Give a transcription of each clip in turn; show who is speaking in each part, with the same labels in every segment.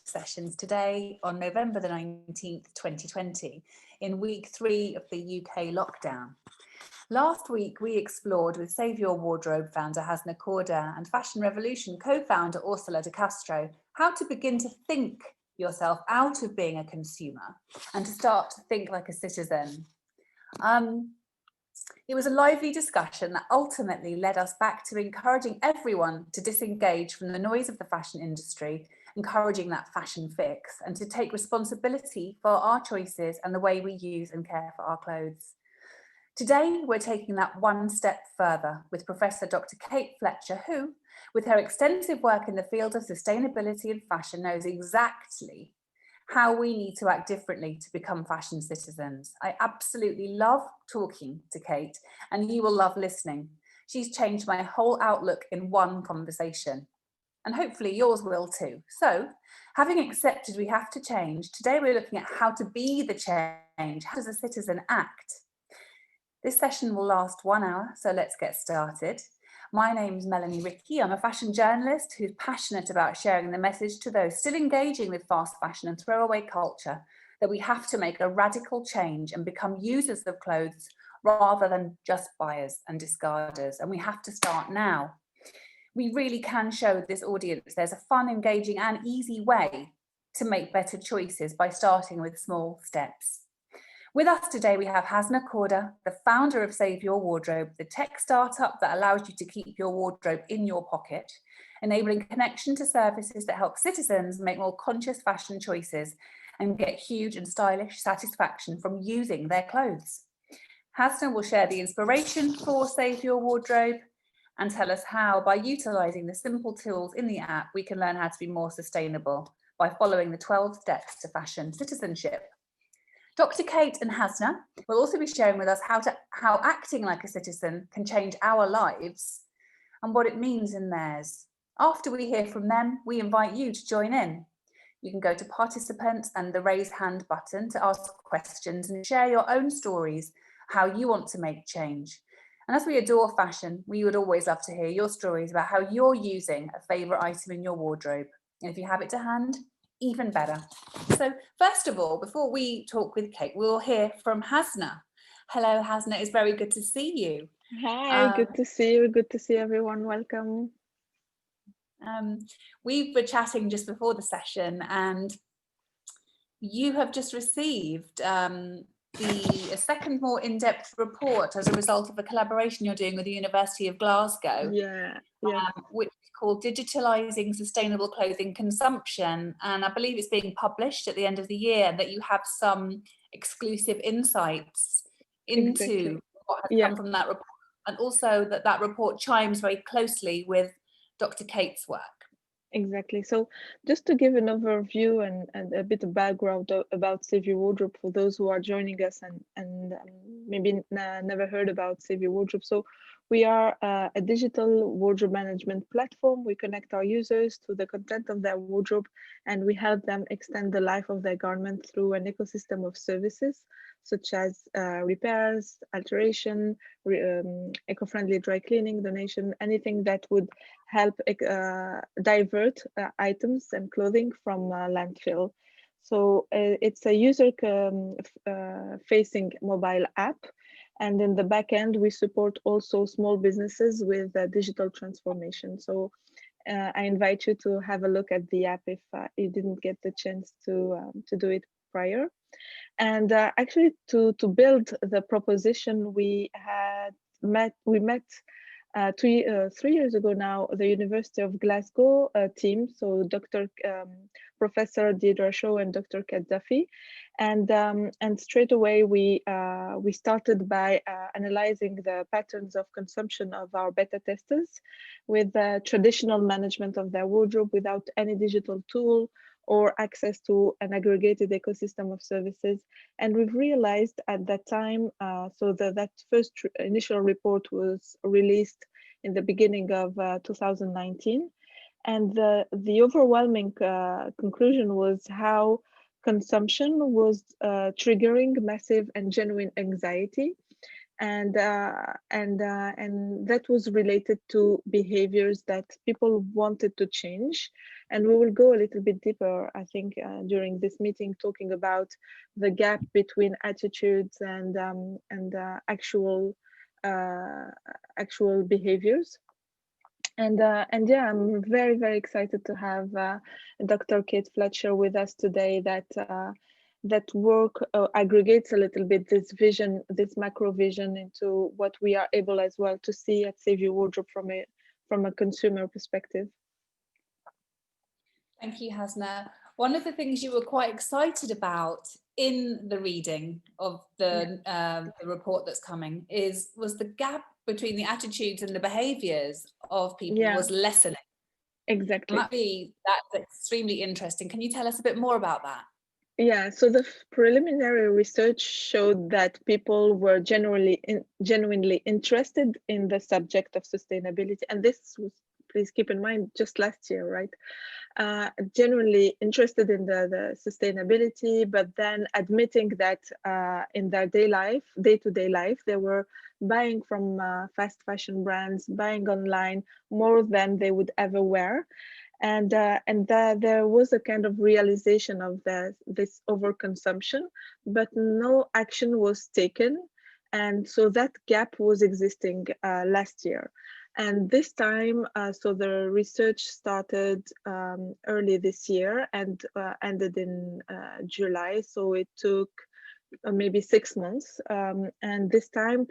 Speaker 1: sessions today on November the 19th, 2020, in week 3 of the UK lockdown. Last week, we explored with Save Your Wardrobe founder Hasna Kourda and Fashion Revolution co-founder Ursula de Castro how to begin to think yourself out of being a consumer and to start to think like a citizen. It was a lively discussion that ultimately led us back to encouraging everyone to disengage from the noise of the fashion industry, encouraging that fashion fix, and to take responsibility for our choices and the way we use and care for our clothes. Today, we're taking that one step further with Professor Dr. Kate Fletcher, who, with her extensive work in the field of sustainability and fashion, knows exactly how we need to act differently to become fashion citizens. I absolutely love talking to Kate, and you will love listening. She's changed my whole outlook in one conversation, and hopefully yours will too. So, having accepted we have to change, today we're looking at how to be the change. How does a citizen act? This session will last 1 hour, so let's get started. My name's Melanie Rickey. I'm a fashion journalist who's passionate about sharing the message to those still engaging with fast fashion and throwaway culture that we have to make a radical change and become users of clothes rather than just buyers and discarders. And we have to start now. We really can show this audience there's a fun, engaging and easy way to make better choices by starting with small steps. With us today, we have Hasna Kourda, the founder of Save Your Wardrobe, the tech startup that allows you to keep your wardrobe in your pocket, enabling connection to services that help citizens make more conscious fashion choices and get huge and stylish satisfaction from using their clothes. Hasna will share the inspiration for Save Your Wardrobe and tell us how, by utilising the simple tools in the app, we can learn how to be more sustainable by following the 12 steps to fashion citizenship. Dr. Kate and Hasna will also be sharing with us how acting like a citizen can change our lives and what it means in theirs. After we hear from them, we invite you to join in. You can go to participants and the raise hand button to ask questions and share your own stories, how you want to make change. And as we adore fashion, we would always love to hear your stories about how you're using a favourite item in your wardrobe. And if you have it to hand, even better. So first of all, before we talk with Kate, we'll hear from Hasna. Hello, Hasna. It's very good to see you.
Speaker 2: Hi, good to see you. Good to see everyone. Welcome.
Speaker 1: We were chatting just before the session, and you have just received a second more in-depth report as a result of a collaboration you're doing with the University of Glasgow. Which is called Digitalizing Sustainable Clothing Consumption. And I believe it's being published at the end of the year, and that you have some exclusive insights into what has come from that report. And also that report chimes very closely with Dr. Kate's work.
Speaker 2: Exactly. So just to give an overview and a bit of background about Save Your Wardrobe for those who are joining us and maybe never heard about Save Your Wardrobe. So we are a digital wardrobe management platform. We connect our users to the content of their wardrobe, and we help them extend the life of their garment through an ecosystem of services such as repairs, alteration, eco-friendly dry cleaning, donation, anything that would help divert items and clothing from landfill. So it's a user-facing mobile app. And in the back end, we support also small businesses with digital transformation. So I invite you to have a look at the app if you didn't get the chance to do it prior. And actually, to build the proposition, we met 3 years ago now, the University of Glasgow team, so Professor Deirdre Shaw and Dr. Kate Duffy, and straight away we started by analyzing the patterns of consumption of our beta testers with traditional management of their wardrobe without any digital tool or access to an aggregated ecosystem of services. And we've realized at that time, that first initial report was released in the beginning of 2019. And the overwhelming conclusion was how consumption was triggering massive and genuine anxiety and that was related to behaviors that people wanted to change. And we will go a little bit deeper, I think, during this meeting, talking about the gap between attitudes and actual behaviors. And yeah, I'm very, very excited to have Dr. Kate Fletcher with us today, that work aggregates a little bit this vision, this macro vision, into what we are able as well to see at Save Your Wardrobe from a consumer perspective.
Speaker 1: Thank you, Hasna. One of the things you were quite excited about in the reading of the report that's coming was the gap between the attitudes and the behaviours of people was lessening.
Speaker 2: Exactly.
Speaker 1: That's extremely interesting. Can you tell us a bit more about that?
Speaker 2: Yeah, so the preliminary research showed that people were genuinely interested in the subject of sustainability, and this was, please keep in mind, just last year, right? Genuinely interested in the sustainability, but then admitting that in their day-to-day life, they were buying from fast fashion brands, buying online more than they would ever wear. And there was a kind of realization of this overconsumption, but no action was taken. And so that gap was existing last year. And this time, so the research started early this year and ended in July. So it took maybe 6 months. And this time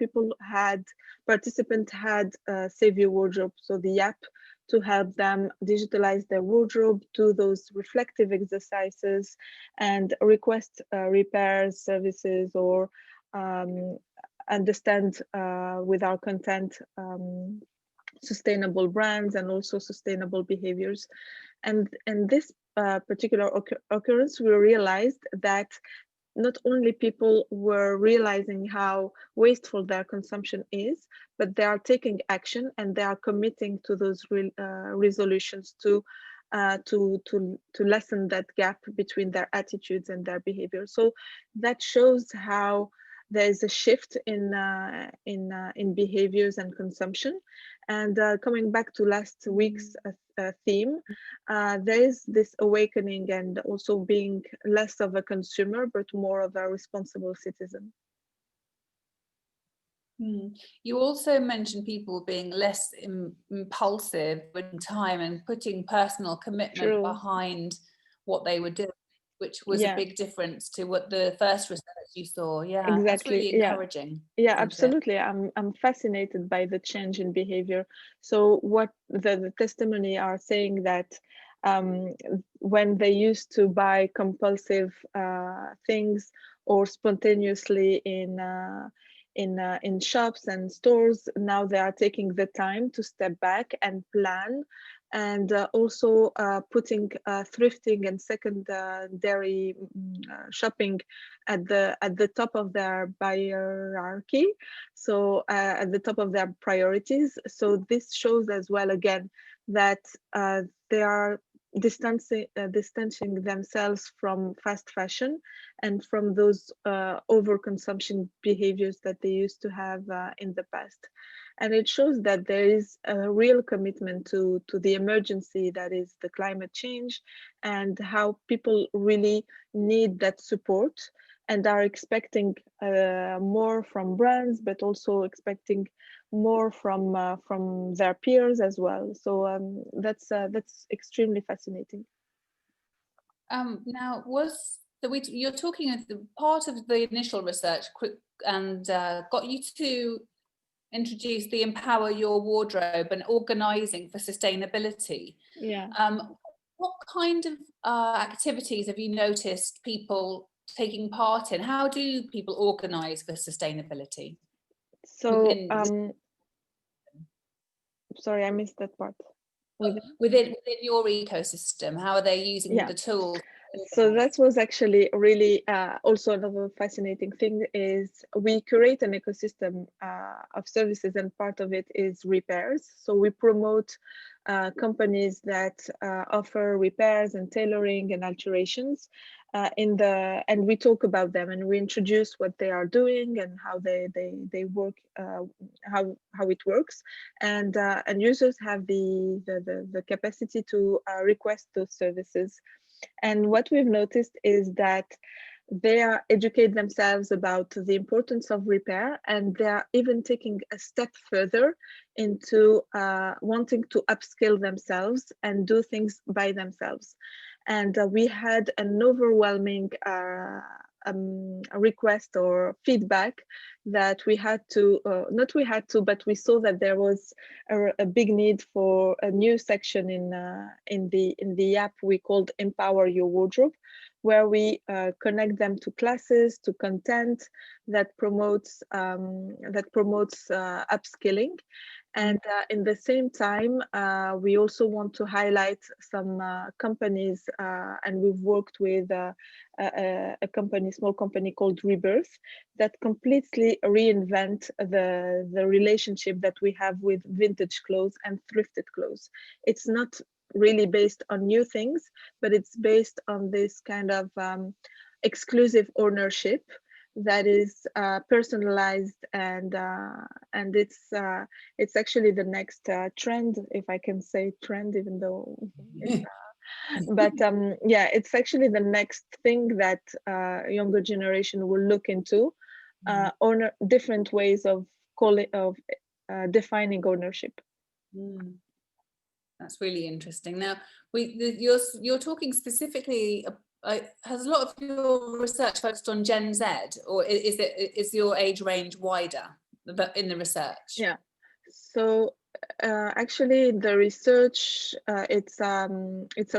Speaker 2: participants had Save Your Wardrobe, so the app, to help them digitalize their wardrobe, do those reflective exercises, and request repairs services, or understand with our content sustainable brands and also sustainable behaviors. And this particular occurrence, we realized that not only people were realizing how wasteful their consumption is, but they are taking action and they are committing to those resolutions to lessen that gap between their attitudes and their behavior. So that shows how there is a shift in behaviors and consumption. And coming back to last week's theme, there is this awakening and also being less of a consumer, but more of a responsible citizen.
Speaker 1: You also mentioned people being less impulsive in time and putting personal commitment behind what they were doing, which was a big difference to what the first research you saw. Yeah,
Speaker 2: exactly.
Speaker 1: That's really encouraging.
Speaker 2: Yeah, absolutely. I'm fascinated by the change in behavior. So what the testimony are saying that when they used to buy compulsive things or spontaneously in shops and stores, now they are taking the time to step back and plan, and also putting thrifting and secondary shopping at the top of their hierarchy, so at the top of their priorities. So this shows as well, again, that they are distancing themselves from fast fashion and from those overconsumption behaviors that they used to have in the past. And it shows that there is a real commitment to the emergency that is the climate change, and how people really need that support and are expecting more from brands, but also expecting more from their peers as well. So that's extremely fascinating.
Speaker 1: Now, you're talking of the part of the initial research and got you to introduce the Empower Your Wardrobe and organising for sustainability.
Speaker 2: Yeah.
Speaker 1: What kind of activities have you noticed people taking part in? How do people organise for sustainability?
Speaker 2: So, sorry, I missed that part.
Speaker 1: Within your ecosystem, how are they using the tools?
Speaker 2: So that was actually really also another fascinating thing, is we create an ecosystem of services, and part of it is repairs. So we promote companies that offer repairs and tailoring and alterations. and we talk about them and we introduce what they are doing and how they work, how it works, and users have the capacity to request those services. And what we've noticed is that they are educate themselves about the importance of repair, and they are even taking a step further into wanting to upskill themselves and do things by themselves. And we had an overwhelming request or feedback that we had to, not we had to, but we saw that there was a big need for a new section in the app we called Empower Your Wardrobe, where we connect them to classes, to content that promotes upskilling. And in the same time, we also want to highlight some companies, and we've worked with a small company called Rebirth, that completely reinvent the relationship that we have with vintage clothes and thrifted clothes. It's not really based on new things, but it's based on this kind of exclusive ownership that is personalized, and it's actually the next trend, if I can say trend, even though it's, but yeah, it's actually the next thing that younger generation will look into, different ways of defining ownership.
Speaker 1: That's really interesting. Now, you're talking specifically. Has a lot of your research focused on Gen Z, or is your age range wider in the research?
Speaker 2: Yeah. So actually, the research it's a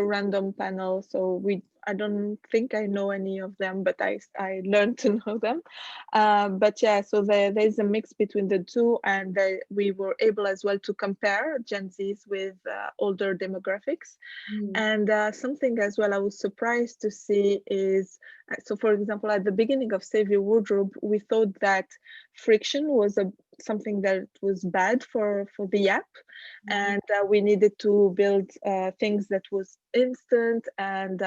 Speaker 2: random panel. So I don't think I know any of them, but I learned to know them. But yeah, so there's a mix between the two, and we were able as well to compare Gen Zs with older demographics. And something as well I was surprised to see is, so for example, at the beginning of Save Your Wardrobe, we thought that friction was something that was bad for the app, and we needed to build things that was instant, and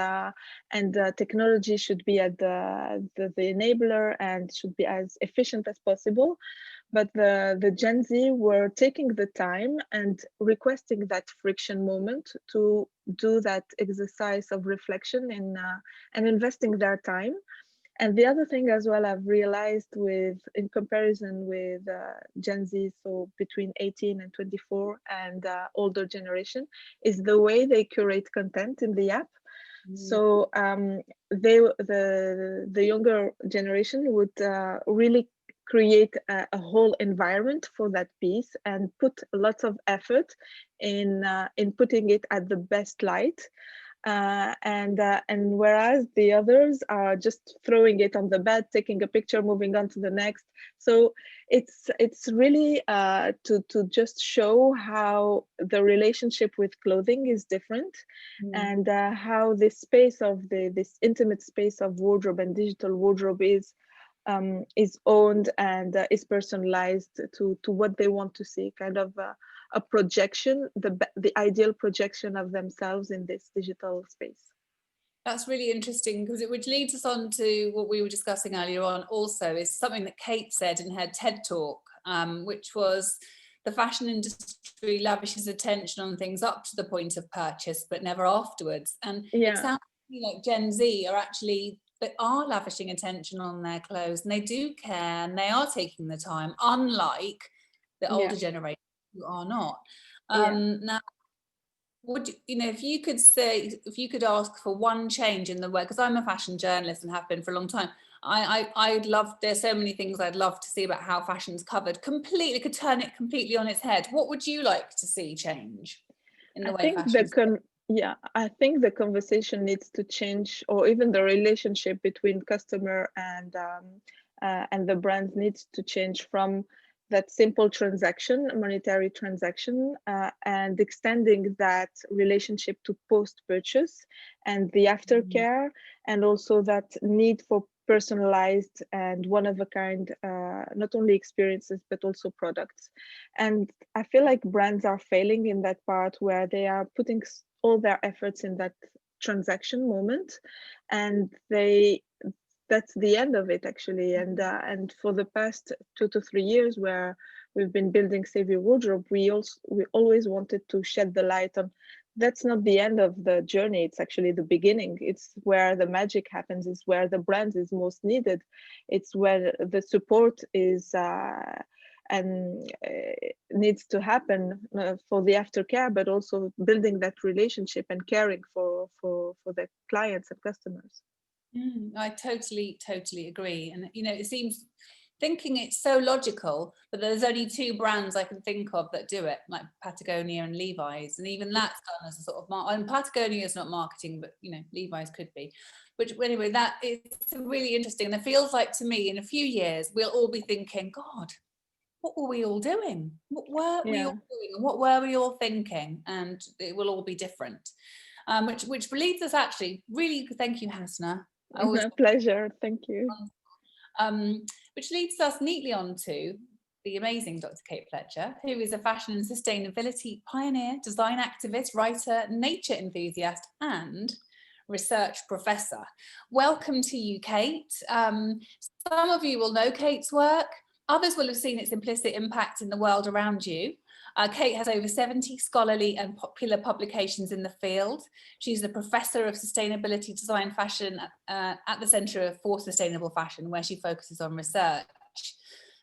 Speaker 2: technology should be at the enabler and should be as efficient as possible. But the Gen Z were taking the time and requesting that friction moment to do that exercise of reflection and investing their time. And the other thing as well I've realized in comparison with Gen Z, so between 18 and 24 and older generation, is the way they curate content in the app. So the younger generation would really create a whole environment for that piece and put lots of effort in putting it at the best light. And whereas the others are just throwing it on the bed, taking a picture, moving on to the next. So it's really to just show how the relationship with clothing is different, and how this space of this intimate space of wardrobe and digital wardrobe is owned and is personalized to what they want to see, kind of a projection, the ideal projection of themselves in this digital space.
Speaker 1: That's really interesting, because which leads us on to what we were discussing earlier on also, is something that Kate said in her TED talk, which was the fashion industry lavishes attention on things up to the point of purchase, but never afterwards. And it sounds like Gen Z are lavishing attention on their clothes, and they do care, and they are taking the time, unlike the older generation who are not. Now, if you could ask for one change in the work, because I'm a fashion journalist and have been for a long time, I'd love, there's so many things I'd love to see about how fashion's covered completely, could turn it completely on its head. What would you like to see change in the way fashion?
Speaker 2: I think the conversation needs to change, or even the relationship between customer and the brand needs to change from that simple transaction, monetary transaction, and extending that relationship to post-purchase and the aftercare, and also that need for personalized and one-of-a-kind, not only experiences, but also products. And I feel like brands are failing in that part, where they are putting all their efforts in that transaction moment, and that's the end of it actually. And for the past 2 to 3 years where we've been building Save Your Wardrobe, we always wanted to shed the light on that's not the end of the journey, it's actually the beginning. It's where the magic happens, it's where the brand is most needed, it's where the support is needs to happen for the aftercare, but also building that relationship and caring for the clients and customers.
Speaker 1: I totally agree. And you know, it seems, thinking it's so logical, but there's only 2 brands I can think of that do it, like Patagonia and Levi's, and even that's done as a sort of and Patagonia is not marketing, but you know, Levi's could be. Which anyway, that it's really interesting, and it feels like to me in a few years we'll all be thinking, God, what were we all doing? What were we all doing? And what were we all thinking? And it will all be different. Which leads us actually, really, thank you, Hasna.
Speaker 2: Pleasure, thank you.
Speaker 1: Which leads us neatly on to the amazing Dr. Kate Fletcher, who is a fashion and sustainability pioneer, design activist, writer, nature enthusiast, and research professor. Welcome to you, Kate. Some of you will know Kate's work. Others will have seen its implicit impact in the world around you. Kate has over 70 scholarly and popular publications in the field. She's the Professor of Sustainability Design Fashion at the Centre for Sustainable Fashion, where she focuses on research.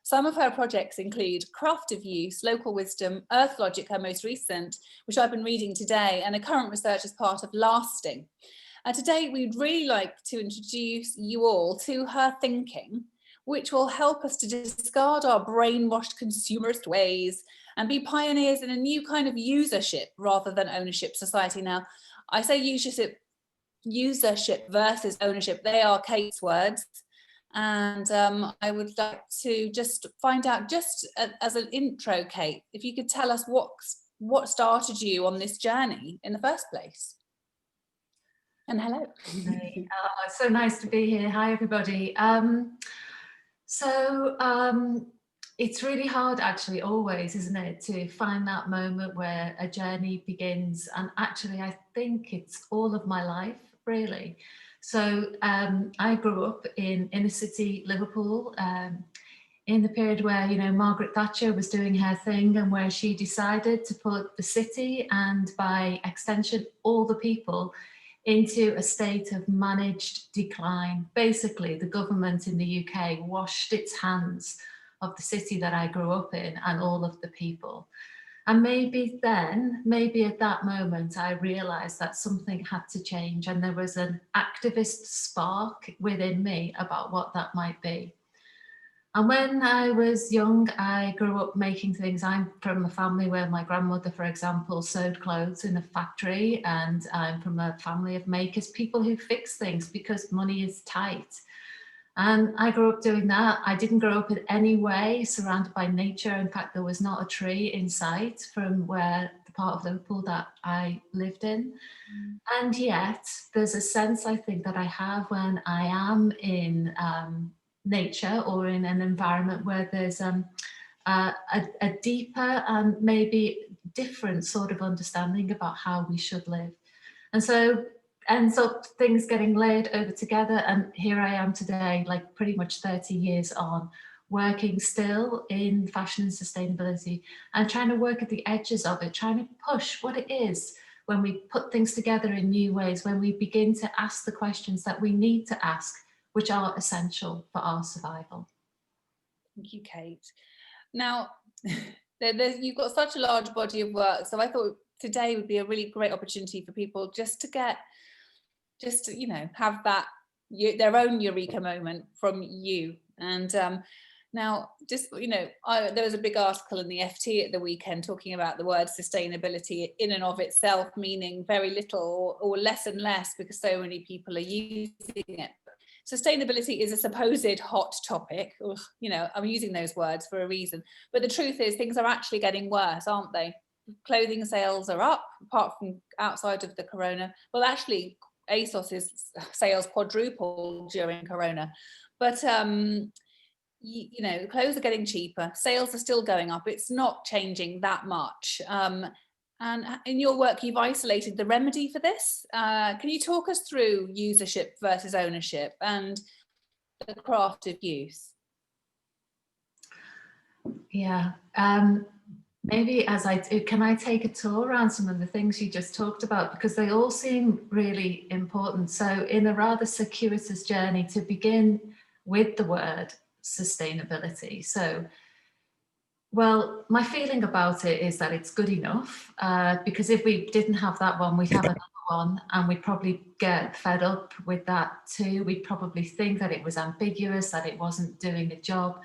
Speaker 1: Some of her projects include Craft of Use, Local Wisdom, Earth Logic, her most recent, which I've been reading today, and a current research as part of Lasting. And today we'd really like to introduce you all to her thinking, which will help us to discard our brainwashed consumerist ways and be pioneers in a new kind of usership rather than ownership society. Now, I say usership versus ownership. They are Kate's words. And I would like to just find out, just as an intro, Kate, if you could tell us what started you on this journey in the first place. And hello.
Speaker 3: Hey, it's so nice to be here. Hi, everybody. It's really hard, actually, always, isn't it, to find that moment where a journey begins. And actually, I think it's all of my life, really. So I grew up in inner city Liverpool in the period where, you know, Margaret Thatcher was doing her thing and where she decided to put the city and by extension, all the people into a state of managed decline. Basically, the government in the UK washed its hands of the city that I grew up in and all of the people. And maybe at that moment, I realized that something had to change and there was an activist spark within me about what that might be. And when I was young, I grew up making things. I'm from a family where my grandmother, for example, sewed clothes in a factory, and I'm from a family of makers, people who fix things because money is tight. And I grew up doing that. I didn't grow up in any way surrounded by nature. In fact, there was not a tree in sight from where the part of Liverpool that I lived in. And yet there's a sense, I think, that I have when I am in nature or in an environment where there's a deeper and maybe different sort of understanding about how we should live. And so ends up things getting laid over together, and here I am today, like pretty much 30 years on, working still in fashion and sustainability and trying to work at the edges of it, trying to push what it is when we put things together in new ways, when we begin to ask the questions that we need to ask, which are essential for our survival.
Speaker 1: Thank you, Kate. Now, you've got such a large body of work, so I thought today would be a really great opportunity for people just to you know, have that their own eureka moment from you. And now, just, you know, there was a big article in the FT at the weekend talking about the word sustainability in and of itself meaning very little or less and less because so many people are using it. Sustainability is a supposed hot topic. Ugh, you know, I'm using those words for a reason. But the truth is things are actually getting worse, aren't they? Clothing sales are up, apart from outside of the corona. Well, actually, ASOS's sales quadrupled during corona. But, you know, clothes are getting cheaper. Sales are still going up. It's not changing that much. And in your work, you've isolated the remedy for this. Can you talk us through usership versus ownership and the craft of use?
Speaker 3: Yeah, maybe as I do, can I take a tour around some of the things you just talked about, because they all seem really important. So in a rather circuitous journey, to begin with the word sustainability. So, well, my feeling about it is that it's good enough, because if we didn't have that one, we'd have another one, and we'd probably get fed up with that too. We'd probably think that it was ambiguous, that it wasn't doing a job.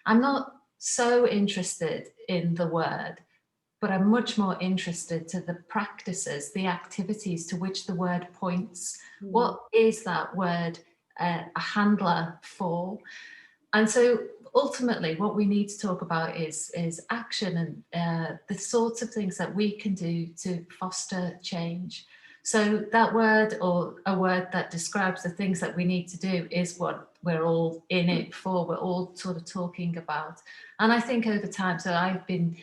Speaker 3: I'm not so interested in the word, but I'm much more interested to the practices, the activities to which the word points. What is that word a handler for? And so ultimately what we need to talk about is action and the sorts of things that we can do to foster change. So that word, or a word that describes the things that we need to do, is what we're all in it for. We're all sort of talking about. And I think over time, so I've been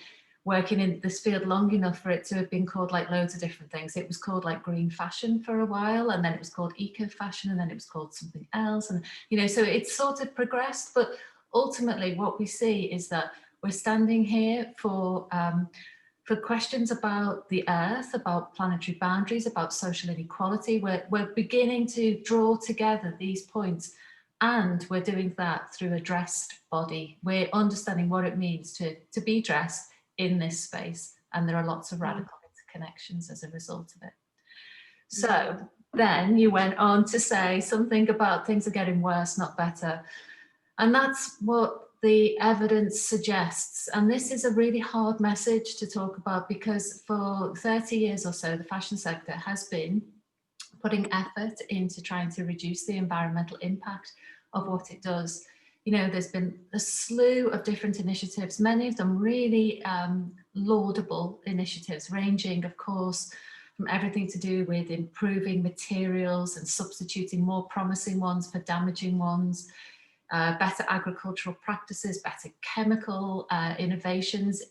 Speaker 3: working in this field long enough for it to have been called like loads of different things. It was called like green fashion for a while, and then it was called eco fashion, and then it was called something else. And, you know, so it's sort of progressed, but ultimately what we see is that we're standing here for questions about the earth, about planetary boundaries, about social inequality. We're beginning to draw together these points, and we're doing that through a dressed body. We're understanding what it means to be dressed in this space, and there are lots of radical interconnections as a result of it. So then you went on to say something about things are getting worse, not better. And that's what the evidence suggests. And this is a really hard message to talk about, because for 30 years or so, the fashion sector has been putting effort into trying to reduce the environmental impact of what it does. You know, there's been a slew of different initiatives, many of them really laudable initiatives, ranging, of course, from everything to do with improving materials and substituting more promising ones for damaging ones, better agricultural practices, better chemical innovations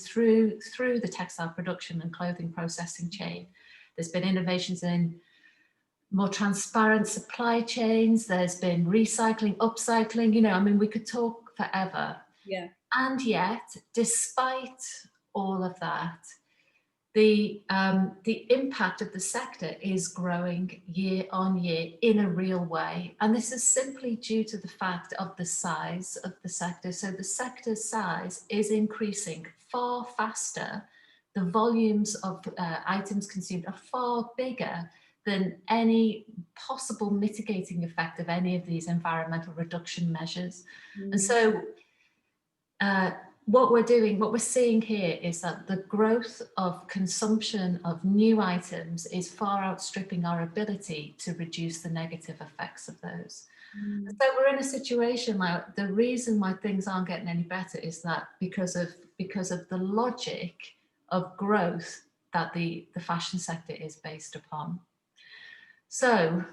Speaker 3: through the textile production and clothing processing chain. There's been innovations in more transparent supply chains. There's been recycling, upcycling. You know, I mean, we could talk forever.
Speaker 1: Yeah.
Speaker 3: And yet, despite all of that, the impact of the sector is growing year on year in a real way. And this is simply due to the fact of the size of the sector. So the sector's size is increasing far faster. The volumes of items consumed are far bigger than any possible mitigating effect of any of these environmental reduction measures. And so what we're seeing here is that the growth of consumption of new items is far outstripping our ability to reduce the negative effects of those. So we're in a situation where the reason why things aren't getting any better is that because of the logic of growth that the fashion sector is based upon. So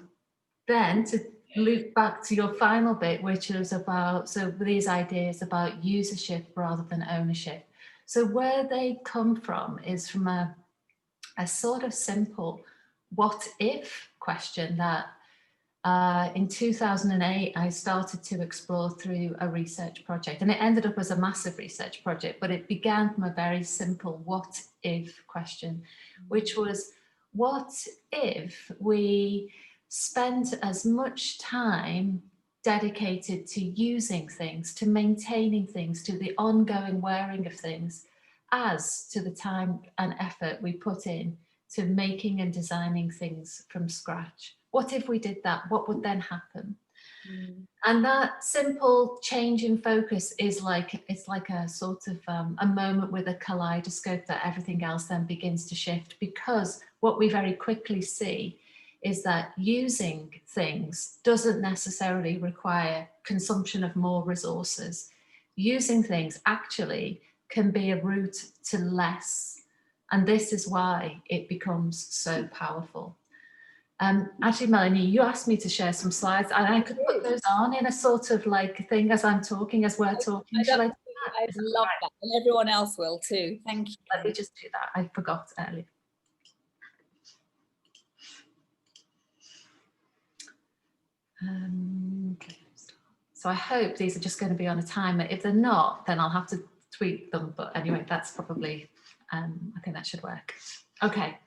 Speaker 3: then to loop back to your final bit, which was about, so these ideas about usership rather than ownership. So where they come from is from a sort of simple what if question that in 2008 I started to explore through a research project, and it ended up as a massive research project, but it began from a very simple what if question, which was, what if we spent as much time dedicated to using things, to maintaining things, to the ongoing wearing of things, as to the time and effort we put in to making and designing things from scratch? What if we did that? What would then happen? And that simple change in focus is like, it's like a sort of a moment with a kaleidoscope that everything else then begins to shift, because what we very quickly see is that using things doesn't necessarily require consumption of more resources. Using things actually can be a route to less. And this is why it becomes so powerful. Actually, Melanie, you asked me to share some slides, and I could put those on in a sort of like thing as I'm talking, as we're talking.
Speaker 1: I love that, and everyone else will too. Thank you.
Speaker 3: Let me just do that. I forgot earlier. Okay. So I hope these are just going to be on a timer. If they're not, then I'll have to tweak them. But anyway, that's probably, I think that should work. Okay.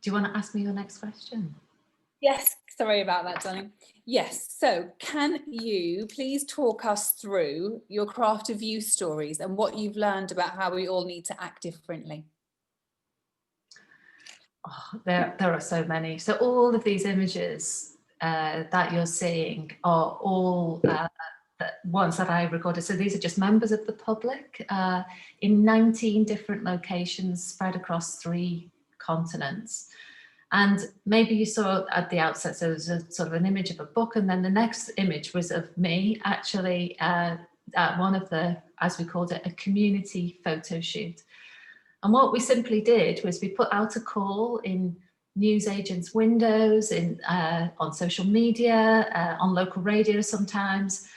Speaker 3: Do you want to ask me your next question?
Speaker 1: Yes, sorry about that, darling. Yes, so can you please talk us through your craft of you stories and what you've learned about how we all need to act differently?
Speaker 3: Oh, there are so many. So all of these images that you're seeing are all ones that I recorded. So these are just members of the public in 19 different locations spread across 3 continents. And maybe you saw at the outset, so there's a sort of an image of a book, and then the next image was of me actually at one of the, as we called it, a community photo shoot. And what we simply did was we put out a call in newsagents' windows, on social media, on local radio sometimes,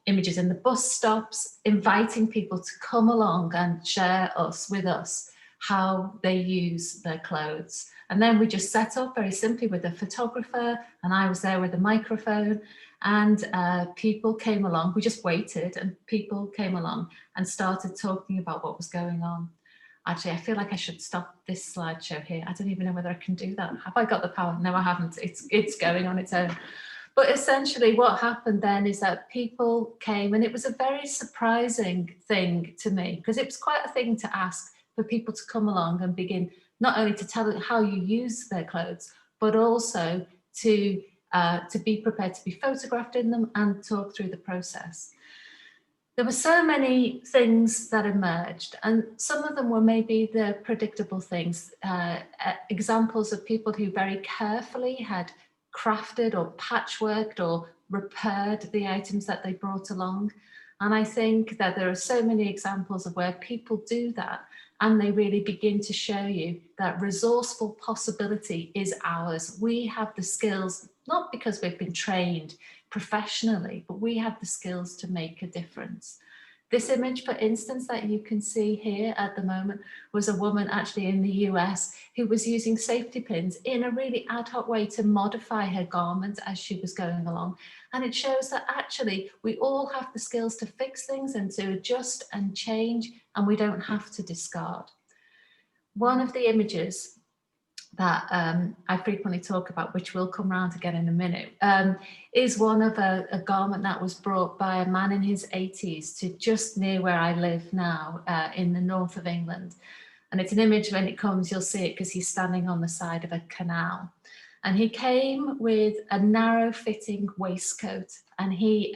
Speaker 3: images in the bus stops, inviting people to come along and share with us how they use their clothes. And then we just set up very simply with a photographer, and I was there with a microphone, and people came along. We just waited and people came along and started talking about what was going on. Actually, I feel like I should stop this slideshow here. I don't even know whether I can do that. Have I got the power? No, I haven't. It's going on its own. But essentially what happened then is that people came, and it was a very surprising thing to me, because it was quite a thing to ask for people to come along and begin not only to tell how you use their clothes, but also to be prepared to be photographed in them and talk through the process. There were so many things that emerged, and some of them were maybe the predictable things, examples of people who very carefully had crafted or patchworked or repaired the items that they brought along. And I think that there are so many examples of where people do that, and they really begin to show you that resourceful possibility is ours. We have the skills, not because we've been trained professionally, but we have the skills to make a difference. This image, for instance, that you can see here at the moment was a woman actually in the US who was using safety pins in a really ad hoc way to modify her garment as she was going along. And it shows that actually we all have the skills to fix things and to adjust and change, and we don't have to discard. One of the images that I frequently talk about, which we'll come round again in a minute, is one of a garment that was brought by a man in his 80s to just near where I live now, in the north of England. And it's an image, when it comes, you'll see it because he's standing on the side of a canal. And he came with a narrow fitting waistcoat, and he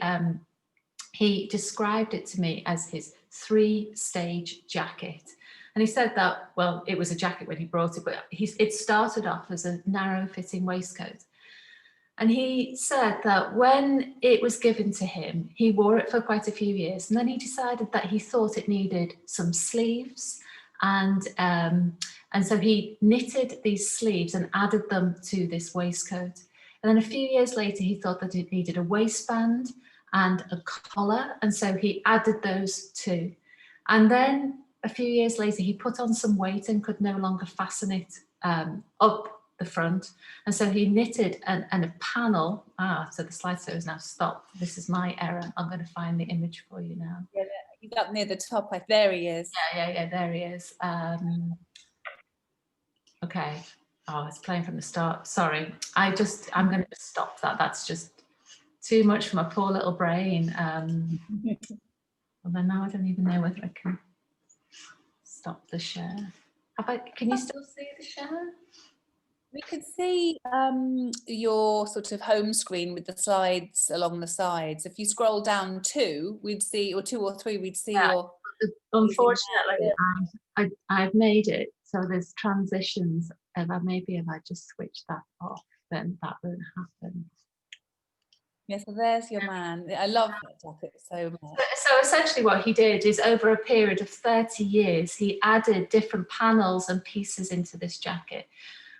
Speaker 3: described it to me as his 3-stage jacket. And he said that, well, it was a jacket when he brought it, but it started off as a narrow fitting waistcoat. And he said that when it was given to him, he wore it for quite a few years. And then he decided that he thought it needed some sleeves. And so he knitted these sleeves and added them to this waistcoat. And then a few years later, he thought that it needed a waistband and a collar. And so he added those too. And then a few years later, he put on some weight and could no longer fasten it up the front. And so he knitted a panel. So the slideshow has now stopped. This is my error. I'm going to find the image for you now.
Speaker 1: Yeah, he's up near the top. There he is.
Speaker 3: Yeah, there he is. Okay. Oh, it's playing from the start. Sorry. I'm going to stop that. That's just too much for my poor little brain. Although now I don't even know whether I can stop the share. Can you still see the share?
Speaker 1: We could see your sort of home screen with the slides along the sides. If you scroll down 2, we'd see, or 2 or 3, we'd see your...
Speaker 3: Unfortunately, I've made it so there's transitions. Maybe if I just switch that off, then that won't happen.
Speaker 1: Yeah, so there's your man. I love that jacket so much.
Speaker 3: So So essentially what he did is over a period of 30 years, he added different panels and pieces into this jacket.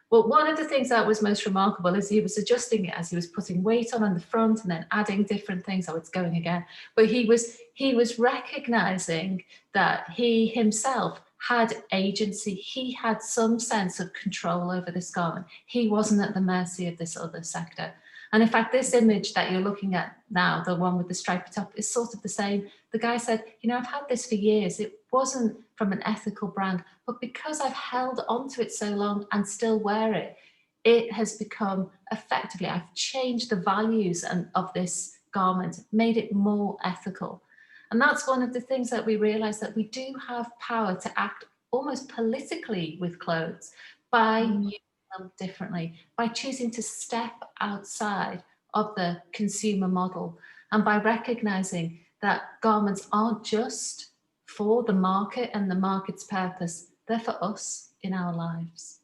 Speaker 3: Well, one of the things that was most remarkable is he was adjusting it as he was putting weight on the front and then adding different things. Oh, it's going again. But he was recognizing that he himself had agency. He had some sense of control over this garment. He wasn't at the mercy of this other sector. And in fact, this image that you're looking at now, the one with the stripy top, is sort of the same. The guy said, you know, I've had this for years. It wasn't from an ethical brand, but because I've held onto it so long and still wear it, it has become effectively, I've changed the values of this garment, made it more ethical. And that's one of the things that we realize, that we do have power to act almost politically with clothes by using them differently, by choosing to step outside of the consumer model, and by recognizing that garments aren't just for the market and the market's purpose, they're for us in our lives.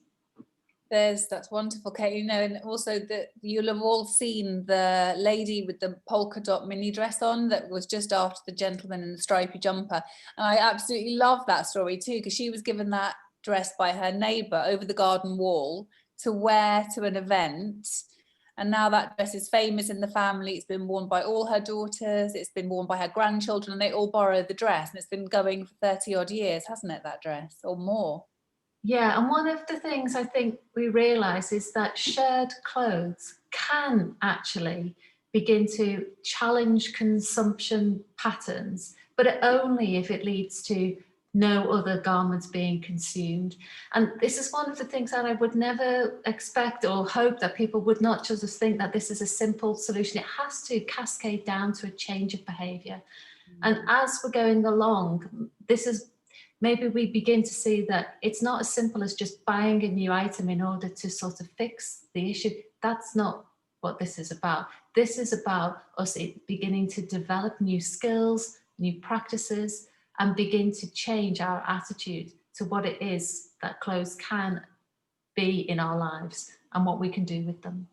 Speaker 1: That's wonderful, Kate. You know, and also that you'll have all seen the lady with the polka dot mini dress on that was just after the gentleman in the stripy jumper. And I absolutely love that story too, because she was given that dress by her neighbour over the garden wall to wear to an event. And now that dress is famous in the family. It's been worn by all her daughters. It's been worn by her grandchildren, and they all borrow the dress. And it's been going for 30 odd years, hasn't it, that dress, or more?
Speaker 3: Yeah, and one of the things I think we realise is that shared clothes can actually begin to challenge consumption patterns, but only if it leads to no other garments being consumed. And this is one of the things that I would never expect or hope that people would not just think that this is a simple solution. It has to cascade down to a change of behaviour. And as we're going along, this is maybe we begin to see that it's not as simple as just buying a new item in order to sort of fix the issue. That's not what this is about. This is about us beginning to develop new skills, new practices, and begin to change our attitude to what it is that clothes can be in our lives and what we can do with them.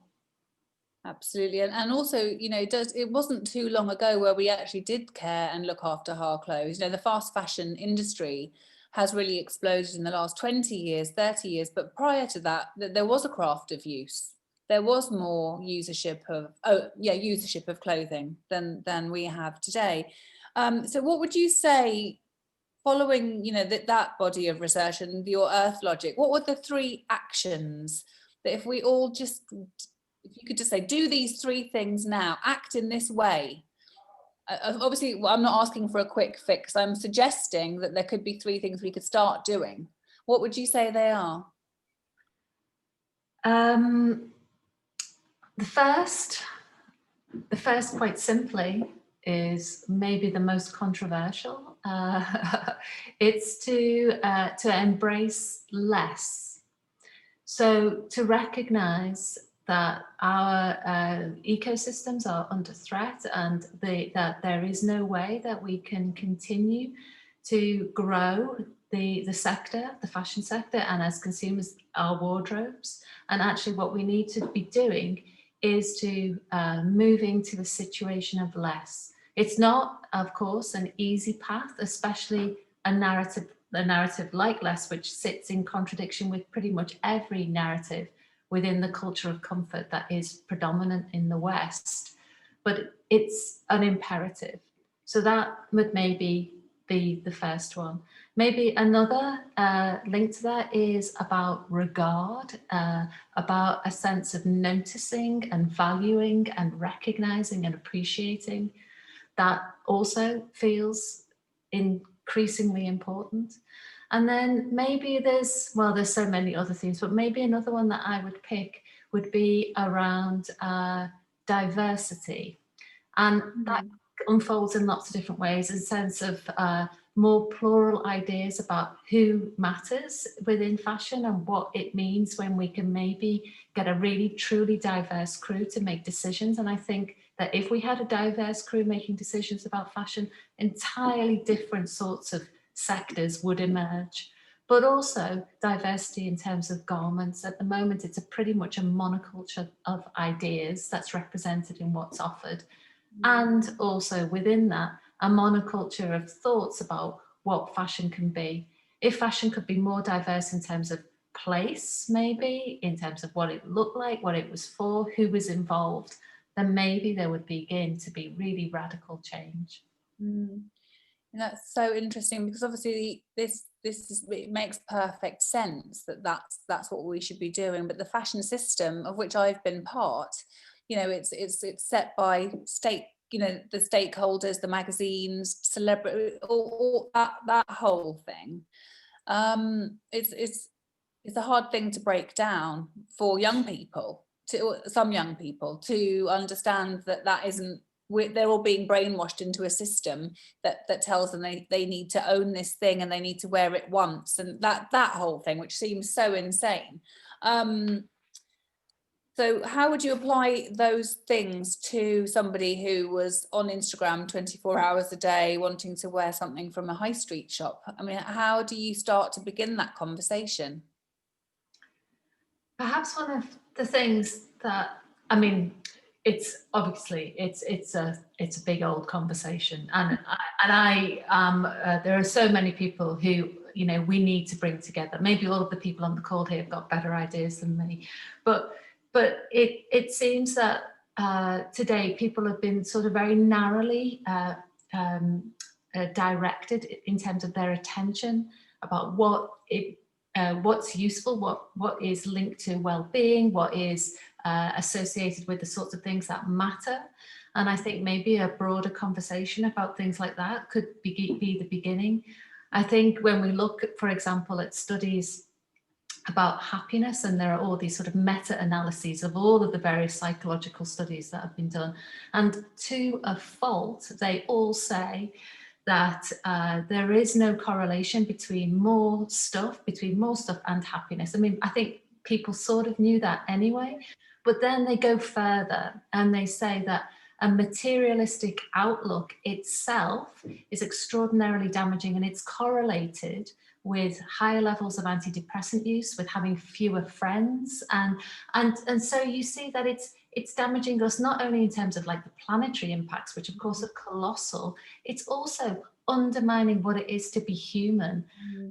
Speaker 1: Absolutely. And also, you know, it wasn't too long ago where we actually did care and look after our clothes. You know, the fast fashion industry has really exploded in the last 20 years, 30 years. But prior to that, there was a craft of use. There was more usership of clothing than we have today. So what would you say, following, you know, that body of research and your Earth logic, what were the 3 actions that if we all just, if you could just say, do these 3 things now, act in this way? Obviously, I'm not asking for a quick fix. I'm suggesting that there could be 3 things we could start doing. What would you say they are?
Speaker 3: The first, quite simply, is maybe the most controversial. It's to embrace less. So to recognise that our ecosystems are under threat, and that there is no way that we can continue to grow the sector, the fashion sector, and as consumers, our wardrobes. And actually what we need to be doing is to moving to a situation of less. It's not, of course, an easy path, especially a narrative like less, which sits in contradiction with pretty much every narrative within the culture of comfort that is predominant in the West. But it's an imperative. So that would maybe be the first one. Maybe another link to that is about regard, about a sense of noticing and valuing and recognizing and appreciating. That also feels increasingly important. And then maybe there's so many other things, but maybe another one that I would pick would be around diversity. And that unfolds in lots of different ways, in the sense of more plural ideas about who matters within fashion and what it means when we can maybe get a really truly diverse crew to make decisions. And I think that if we had a diverse crew making decisions about fashion, entirely different sorts of sectors would emerge. But also diversity in terms of garments. At the moment, it's pretty much a monoculture of ideas that's represented in what's offered. And also within that, a monoculture of thoughts about what fashion can be. If fashion could be more diverse in terms of place, maybe, in terms of what it looked like, what it was for, who was involved, then maybe there would begin to be really radical change.
Speaker 1: And that's so interesting, because obviously it makes perfect sense that that's what we should be doing. But the fashion system, of which I've been part, you know, it's set by state, you know, the stakeholders, the magazines, celebrity, all that whole thing. It's a hard thing to break down for young people, some young people, to understand that isn't, they're all being brainwashed into a system that tells them they need to own this thing and they need to wear it once, and that whole thing, which seems so insane. So how would you apply those things to somebody who was on Instagram 24 hours a day wanting to wear something from a high street shop? I mean, how do you start to begin that conversation?
Speaker 3: Perhaps one of the things that, I mean, it's obviously it's a big old conversation, and there are so many people who, you know, we need to bring together. Maybe all of the people on the call here have got better ideas than me, but it seems that today people have been sort of very narrowly directed in terms of their attention about what's useful, what is linked to well-being, what is associated with the sorts of things that matter. And I think maybe a broader conversation about things like that could be the beginning. I think when we look at, for example, at studies about happiness, and there are all these sort of meta-analyses of all of the various psychological studies that have been done, and to a fault, they all say that there is no correlation between more stuff and happiness. I mean, I think people sort of knew that anyway, but then they go further and they say that a materialistic outlook itself is extraordinarily damaging, and it's correlated with higher levels of antidepressant use, with having fewer friends, and so you see that it's damaging us not only in terms of like the planetary impacts, which of course are colossal, it's also undermining what it is to be human.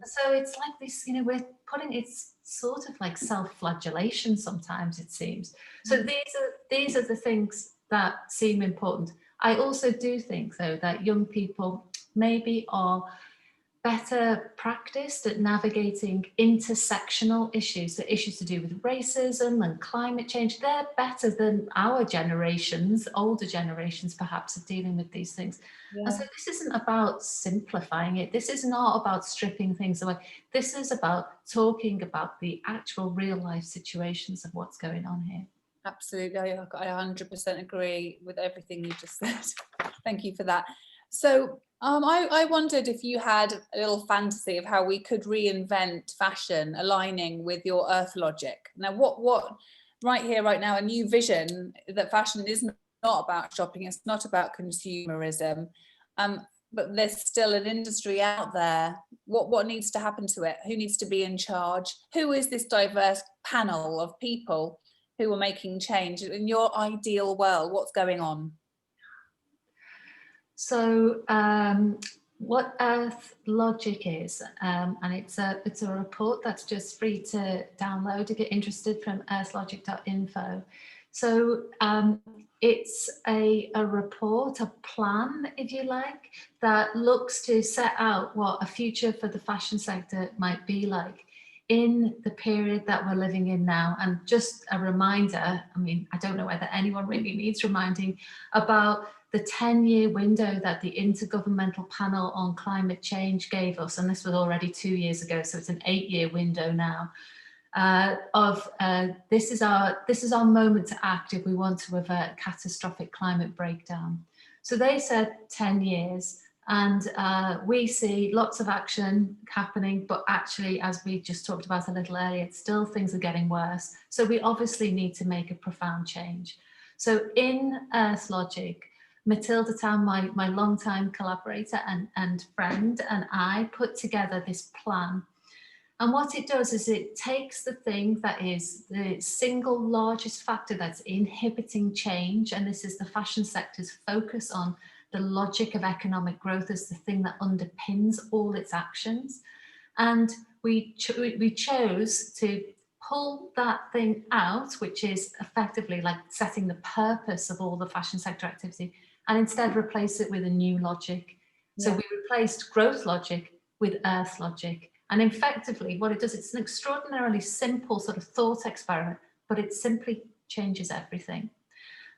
Speaker 3: So it's like this, you know, we're putting, it's sort of like self-flagellation sometimes, it seems. So these are the things that seem important. I also do think, though, that young people maybe are better practiced at navigating intersectional issues, the issues to do with racism and climate change. They're better than our generations, older generations perhaps, at dealing with these things. Yeah. And so this isn't about simplifying it. This is not about stripping things away. This is about talking about the actual real life situations of what's going on here.
Speaker 1: Absolutely, I 100% agree with everything you just said. Thank you for that. So I wondered if you had a little fantasy of how we could reinvent fashion aligning with your earth logic. Now, what right here, right now, a new vision that fashion is not about shopping, it's not about consumerism, but there's still an industry out there. What needs to happen to it? Who needs to be in charge? Who is this diverse panel of people who are making change? In your ideal world, what's going on?
Speaker 3: So what Earth Logic is, and it's a report that's just free to download if you're interested, from earthlogic.info. So it's a report, a plan, if you like, that looks to set out what a future for the fashion sector might be like in the period that we're living in now. And just a reminder, I mean, I don't know whether anyone really needs reminding about the 10-year window that the Intergovernmental Panel on Climate Change gave us, and this was already 2 years ago, so it's an 8-year window now, this is our moment to act if we want to avert catastrophic climate breakdown. So they said 10 years, and we see lots of action happening, but actually, as we just talked about a little earlier, still things are getting worse. So we obviously need to make a profound change. So in Earth Logic, Matilda Town, my longtime collaborator and friend, and I put together this plan. And what it does is it takes the thing that is the single largest factor that's inhibiting change, and this is the fashion sector's focus on the logic of economic growth as the thing that underpins all its actions. And we chose to pull that thing out, which is effectively like setting the purpose of all the fashion sector activity, and instead replace it with a new logic. So we replaced growth logic with earth logic. And effectively what it does, it's an extraordinarily simple sort of thought experiment, but it simply changes everything.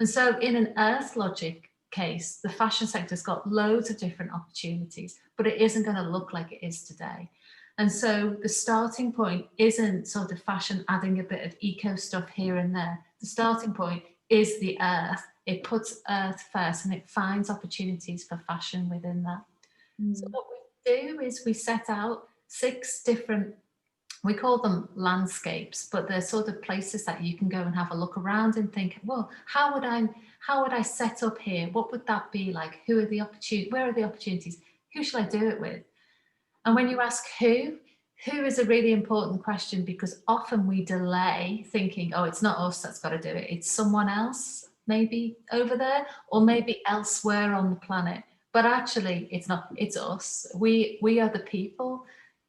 Speaker 3: And so in an earth logic case, the fashion sector's got loads of different opportunities, but it isn't going to look like it is today. And so the starting point isn't sort of fashion adding a bit of eco stuff here and there. The starting point is the earth. It puts earth first and it finds opportunities for fashion within that. So what we do is we set out 6 different, we call them landscapes, but they're sort of places that you can go and have a look around and think, well, how would I set up here? What would that be like? Who are the opportunities? Where are the opportunities? Who should I do it with? And when you ask who is a really important question, because often we delay thinking, oh, it's not us that's got to do it. It's someone else, maybe over there, or maybe elsewhere on the planet. But actually, it's not, it's us. We are the people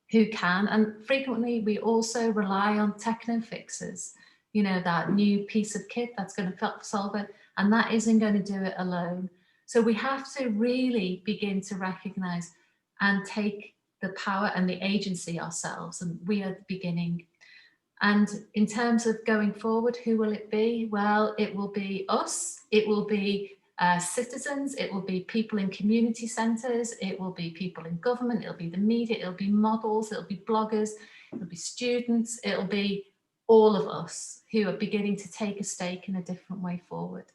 Speaker 3: who can, and frequently we also rely on techno fixes, you know, that new piece of kit that's going to solve it, and that isn't going to do it alone. So we have to really begin to recognize and take the power and the agency ourselves, and we are the beginning. And in terms of going forward, who will it be? Well, it will be us, it will be citizens, it will be people in community centres, it will be people in government, it'll be the media, it'll be models, it'll be bloggers, it'll be students, it'll be all of us who are beginning to take a stake in a different way forward.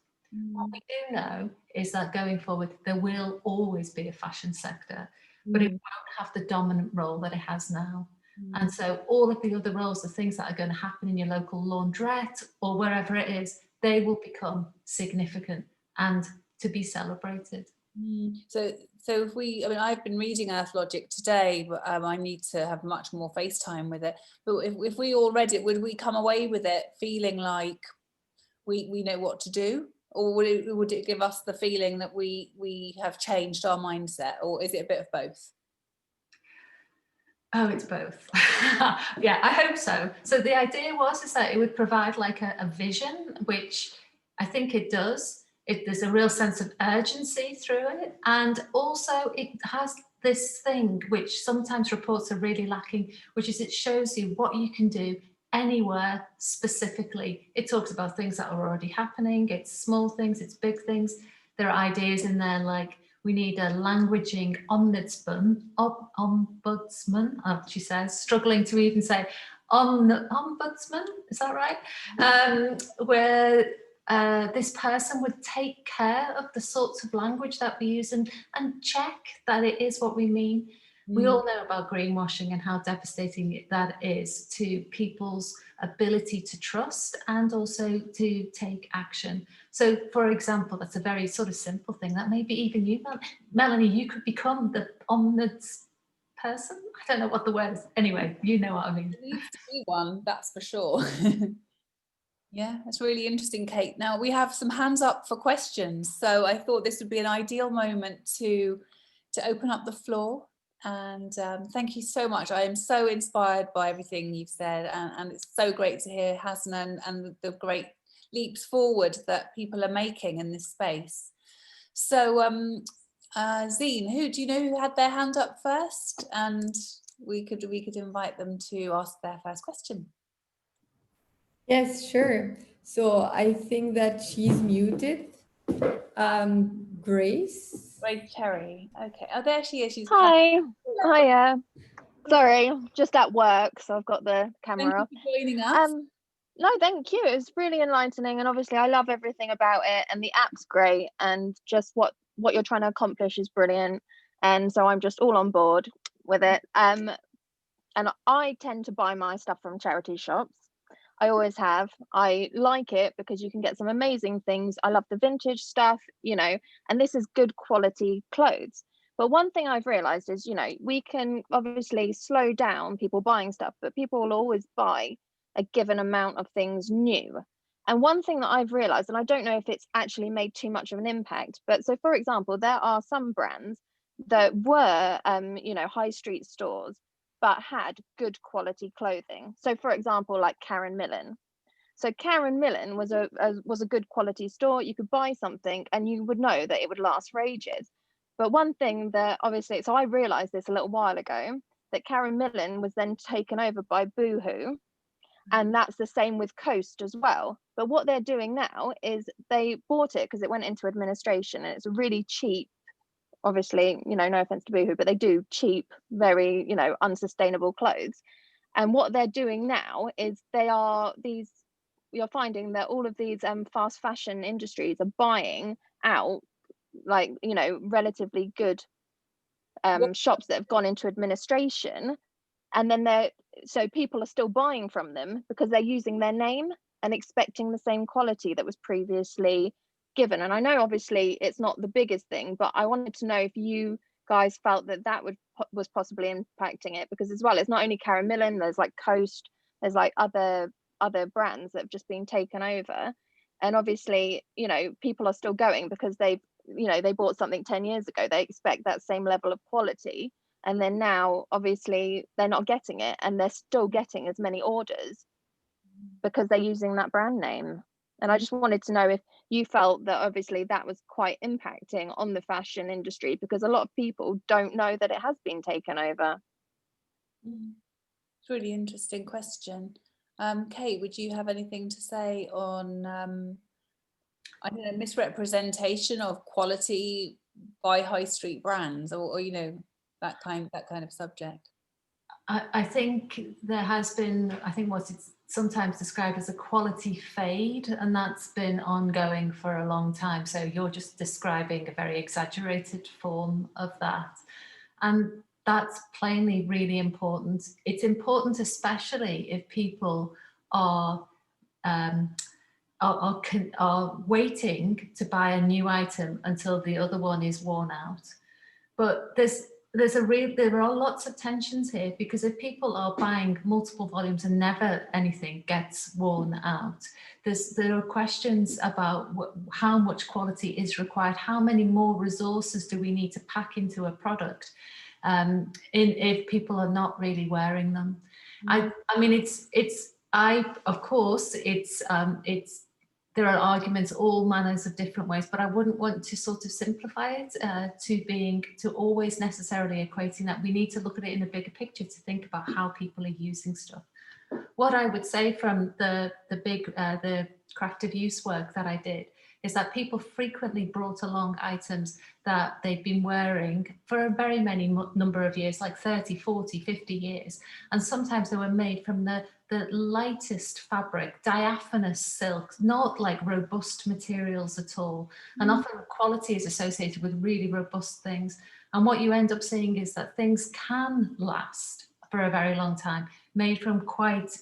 Speaker 3: What we do know is that going forward, there will always be a fashion sector, but it won't have the dominant role that it has now. And so all of the other roles, the things that are going to happen in your local laundrette or wherever it is, they will become significant and to be celebrated.
Speaker 1: So if we, I mean, I've been reading Earth Logic today, but I need to have much more face time with it. But if we all read it, would we come away with it feeling like we know what to do? Or would it give us the feeling that we have changed our mindset? Or is it a bit of both?
Speaker 3: Oh, it's both. Yeah, I hope so. So the idea is that it would provide like a vision, which I think it does. There's a real sense of urgency through it. And also it has this thing which sometimes reports are really lacking, which is it shows you what you can do anywhere specifically. It talks about things that are already happening. It's small things, it's big things. There are ideas in there like, we need a languaging ombudsman, she says, struggling to even say ombudsman, is that right? Where this person would take care of the sorts of language that we use and check that it is what we mean. We all know about greenwashing and how devastating that is to people's ability to trust and also to take action. So, for example, that's a very sort of simple thing that maybe even you, Melanie, you could become the ombuds person. I don't know what the word is. Anyway, you know what I mean.
Speaker 1: There needs to be one, that's for sure. Yeah, that's really interesting, Kate. Now we have some hands up for questions. So I thought this would be an ideal moment to open up the floor. And thank you so much. I am so inspired by everything you've said, and it's so great to hear Hasna and the great leaps forward that people are making in this space. So Zine, who do you know who had their hand up first? And we could invite them to ask their first question.
Speaker 4: Yes, sure. So I think that she's muted. Grace.
Speaker 1: Grace Cherry. Okay. Oh, there she is. She's
Speaker 5: Hi. Hiya. Sorry, just at work, so I've got the camera off.
Speaker 1: Thank you for joining us.
Speaker 5: No, thank you. It's really enlightening, and obviously I love everything about it, and the app's great, and just what you're trying to accomplish is brilliant, and so I'm just all on board with it. And I tend to buy my stuff from charity shops. I always have. I like it because you can get some amazing things. I love the vintage stuff, you know, and this is good quality clothes. But one thing I've realized is, you know, we can obviously slow down people buying stuff, but people will always buy a given amount of things new. And one thing that I've realized, and I don't know if it's actually made too much of an impact, but so for example, there are some brands that were, you know, high street stores, but had good quality clothing. So for example, like Karen Millen. So Karen Millen was a good quality store. You could buy something and you would know that it would last for ages. But one thing that obviously, so I realized this a little while ago, that Karen Millen was then taken over by Boohoo. And that's the same with Coast as well. But what they're doing now is they bought it because it went into administration and it's a really cheap, obviously, you know, no offense to Boohoo, but they do cheap, very, you know, unsustainable clothes. And what they're doing now is you're finding that all of these fast fashion industries are buying out, like, you know, relatively good shops that have gone into administration, and then so people are still buying from them because they're using their name and expecting the same quality that was previously given. And I know obviously it's not the biggest thing, but I wanted to know if you guys felt that was possibly impacting it, because as well, it's not only Karen Millen, there's like Coast, there's like other brands that have just been taken over. And obviously, you know, people are still going because they bought something 10 years ago, they expect that same level of quality. And then now, obviously, they're not getting it, and they're still getting as many orders because they're using that brand name. And I just wanted to know if you felt that obviously that was quite impacting on the fashion industry, because a lot of people don't know that it has been taken over.
Speaker 1: It's a really interesting question. Kate, would you have anything to say on, I don't know, misrepresentation of quality by high street brands, or you know, that kind of subject?
Speaker 3: I think there has been, I think what it's sometimes described as a quality fade, and that's been ongoing for a long time. So you're just describing a very exaggerated form of that. And that's plainly really important. It's important, especially if people are waiting to buy a new item until the other one is worn out. But there are lots of tensions here, because if people are buying multiple volumes and never anything gets worn out, there are questions about how much quality is required, how many more resources do we need to pack into a product if people are not really wearing them. I mean, of course, there are arguments all manners of different ways, but I wouldn't want to sort of simplify it to always necessarily equating that. We need to look at it in a bigger picture to think about how people are using stuff. What I would say from the craft of use work that I did is that people frequently brought along items that they've been wearing for a very many number of years, like 30, 40, 50 years. And sometimes they were made from the lightest fabric, diaphanous silks, not like robust materials at all. And often quality is associated with really robust things. And what you end up seeing is that things can last for a very long time, made from quite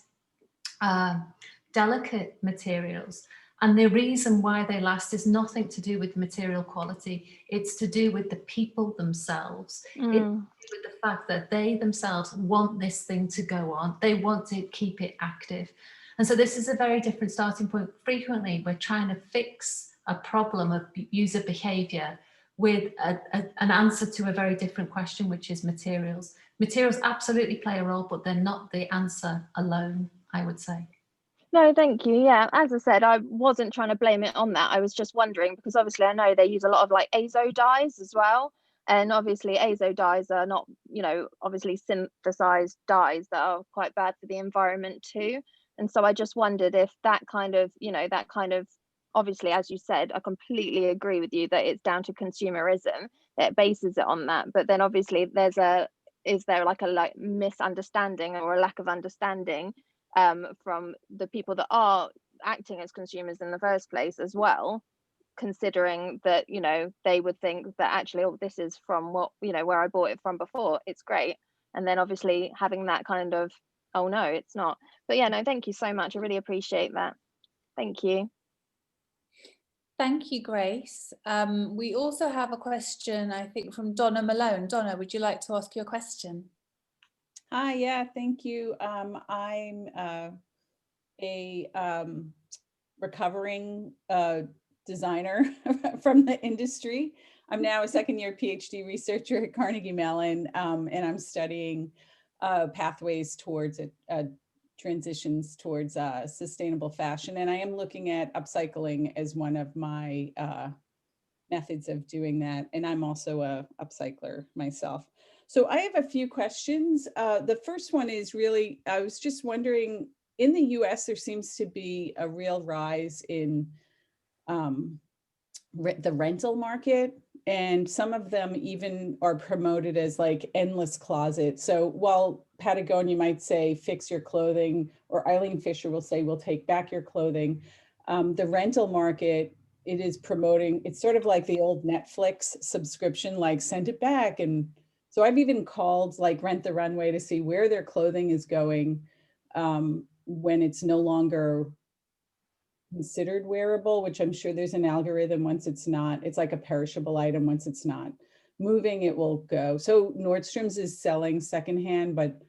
Speaker 3: delicate materials. And the reason why they last is nothing to do with material quality. It's to do with the people themselves. It's to do with the fact that they themselves want this thing to go on. They want to keep it active. And so this is a very different starting point. Frequently, we're trying to fix a problem of user behavior with an answer to a very different question, which is materials. Materials absolutely play a role, but they're not the answer alone, I would say.
Speaker 5: No, thank you. Yeah, as I said, I wasn't trying to blame it on that. I was just wondering, because obviously I know they use a lot of like azo dyes as well. And obviously azo dyes are not, you know, obviously synthesized dyes that are quite bad for the environment too. And so I just wondered if that kind of, obviously, as you said, I completely agree with you that it's down to consumerism that bases it on that. But then obviously is there like a misunderstanding or a lack of understanding from the people that are acting as consumers in the first place as well, considering that, you know, they would think that actually, oh, this is from what, you know, where I bought it from before, it's great. And then obviously having that kind of, oh no, it's not. But yeah, no, thank you so much. I really appreciate that. Thank you.
Speaker 1: Thank you, Grace. We also have a question, I think, from Donna Malone. Donna, would you like to ask your question?
Speaker 6: Hi, yeah, thank you. I'm a recovering designer from the industry. I'm now a second-year PhD researcher at Carnegie Mellon, and I'm studying pathways towards transitions towards sustainable fashion. And I am looking at upcycling as one of my methods of doing that. And I'm also a upcycler myself. So I have a few questions. The first one is really, I was just wondering, in the US, there seems to be a real rise in the rental market. And some of them even are promoted as like endless closet. So while Patagonia might say, fix your clothing, or Eileen Fisher will say, we'll take back your clothing, the rental market, it is promoting, it's sort of like the old Netflix subscription, like send it back. And so I've even called like Rent the Runway to see where their clothing is going when it's no longer considered wearable, which I'm sure there's an algorithm. Once it's not, it's like a perishable item. Once it's not moving, it will go. So Nordstrom's is selling secondhand, but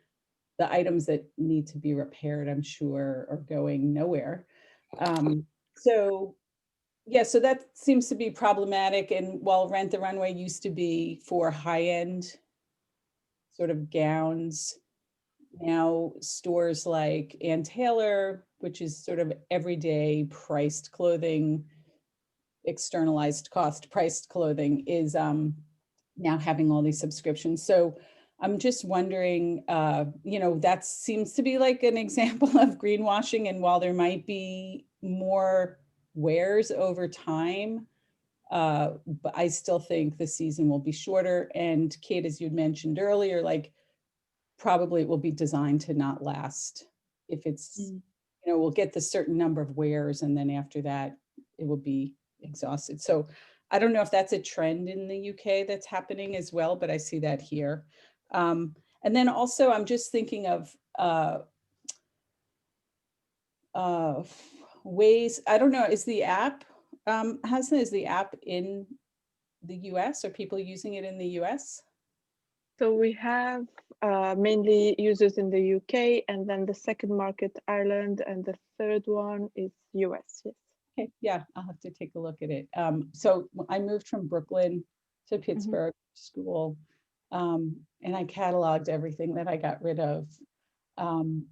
Speaker 6: the items that need to be repaired, I'm sure, are going nowhere. So yeah, so that seems to be problematic. And while Rent the Runway used to be for high-end sort of gowns, now stores like Ann Taylor, which is sort of everyday priced clothing, externalized cost priced clothing, is now having all these subscriptions. So I'm just wondering, you know, that seems to be like an example of greenwashing. And while there might be more wears over time, but I still think the season will be shorter. And Kate, as you'd mentioned earlier, like probably it will be designed to not last. If it's, you know, we'll get the certain number of wears and then after that, it will be exhausted. So I don't know if that's a trend in the UK that's happening as well, but I see that here. And then also I'm just thinking of ways, I don't know, is the app, Hasna, is the app in the US? Are people using it in the US?
Speaker 2: So we have mainly users in the UK, and then the second market, Ireland, and the third one is US, yes.
Speaker 6: Okay, yeah, I'll have to take a look at it. So I moved from Brooklyn to Pittsburgh school, and I cataloged everything that I got rid of. And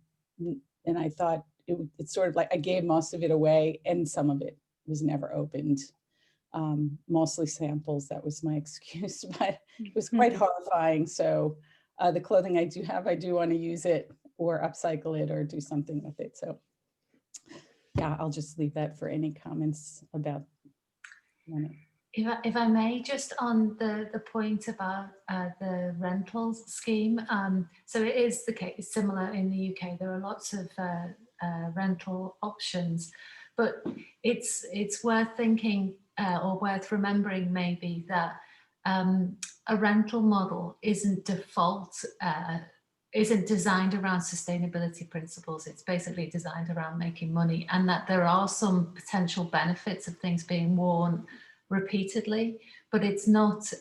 Speaker 6: I thought it's sort of like I gave most of it away and some of it was never opened. Mostly samples, that was my excuse, but it was quite horrifying. So the clothing I do have, I do want to use it or upcycle it or do something with it. So yeah, I'll just leave that for any comments about it.
Speaker 3: If I may, just on the point about the rentals scheme, so it is the case, similar in the UK, there are lots of rental options, but it's worth thinking or worth remembering maybe that a rental model isn't designed around sustainability principles. It's basically designed around making money, and that there are some potential benefits of things being worn repeatedly, but it's not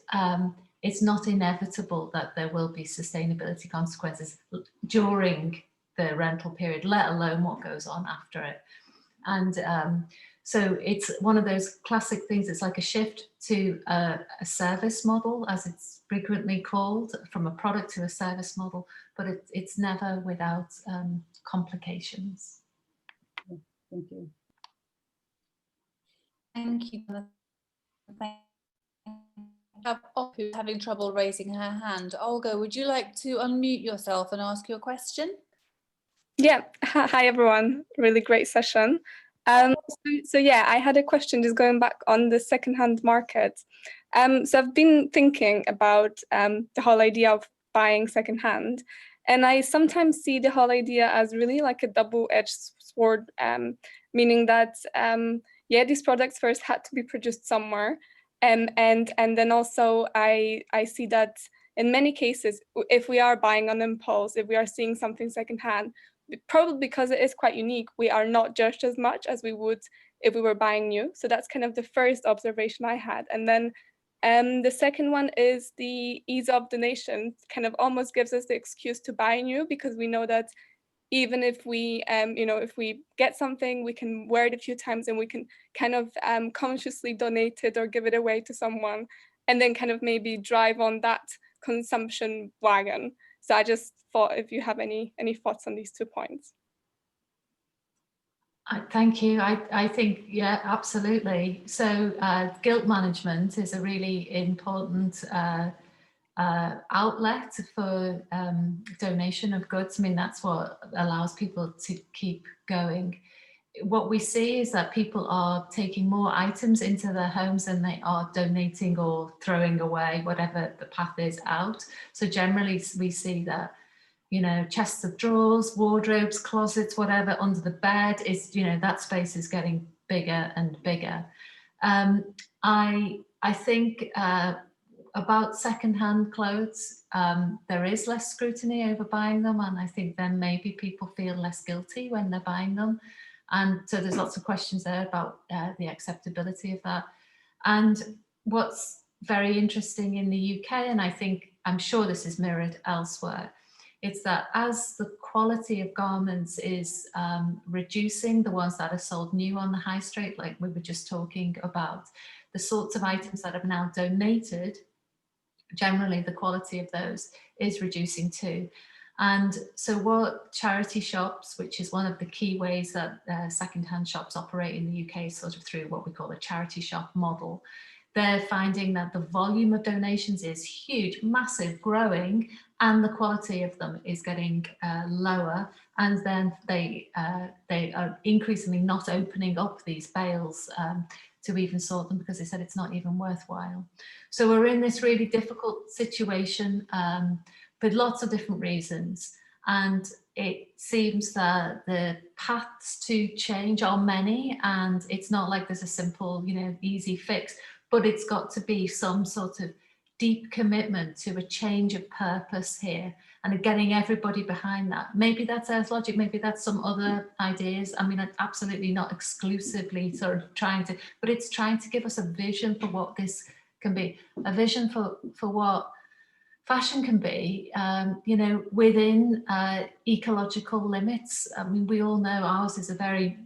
Speaker 3: inevitable that there will be sustainability consequences during the rental period, let alone what goes on after it. And so it's one of those classic things. It's like a shift to a service model, as it's frequently called, from a product to a service model, but it's never without complications.
Speaker 6: Thank you.
Speaker 1: Thank you. Who's having trouble raising her hand. Olga, would you like to unmute yourself and ask your question?
Speaker 7: Yeah, hi everyone, really great session. So yeah, I had a question just going back on the secondhand market. So I've been thinking about the whole idea of buying secondhand, and I sometimes see the whole idea as really like a double-edged sword, meaning that yeah, these products first had to be produced somewhere, and then also I see that in many cases, if we are buying on impulse, if we are seeing something secondhand, probably because it is quite unique, we are not judged as much as we would if we were buying new. So that's kind of the first observation I had. And then the second one is the ease of donation kind of almost gives us the excuse to buy new, because we know that even if we, if we get something, we can wear it a few times and we can kind of consciously donate it or give it away to someone, and then kind of maybe drive on that consumption wagon. So I just thought if you have any thoughts on these 2 points.
Speaker 3: Thank you. I think, yeah, absolutely. So guilt management is a really important outlet for donation of goods. I mean, that's what allows people to keep going. What we see is that people are taking more items into their homes than they are donating or throwing away, whatever the path is out. So generally we see that, chests of drawers, wardrobes, closets, whatever under the bed is, that space is getting bigger and bigger. I think about secondhand clothes, there is less scrutiny over buying them, and I think then maybe people feel less guilty when they're buying them. And so there's lots of questions there about the acceptability of that. And what's very interesting in the UK, and I'm sure this is mirrored elsewhere, it's that as the quality of garments is reducing, the ones that are sold new on the high street, like we were just talking about, the sorts of items that are now donated, generally the quality of those is reducing too. And so what charity shops, which is one of the key ways that secondhand shops operate in the UK, sort of through what we call a charity shop model, they're finding that the volume of donations is huge, massive, growing, and the quality of them is getting lower. And then they are increasingly not opening up these bales to even sort them, because they said it's not even worthwhile. So we're in this really difficult situation for lots of different reasons. And it seems that the paths to change are many, and it's not like there's a simple, easy fix, but it's got to be some sort of deep commitment to a change of purpose here and getting everybody behind that. Maybe that's Earth Logic, maybe that's some other ideas. I mean, absolutely not exclusively sort of trying to, but it's trying to give us a vision for what this can be, a vision for what fashion can be, within ecological limits. I mean, we all know ours is a very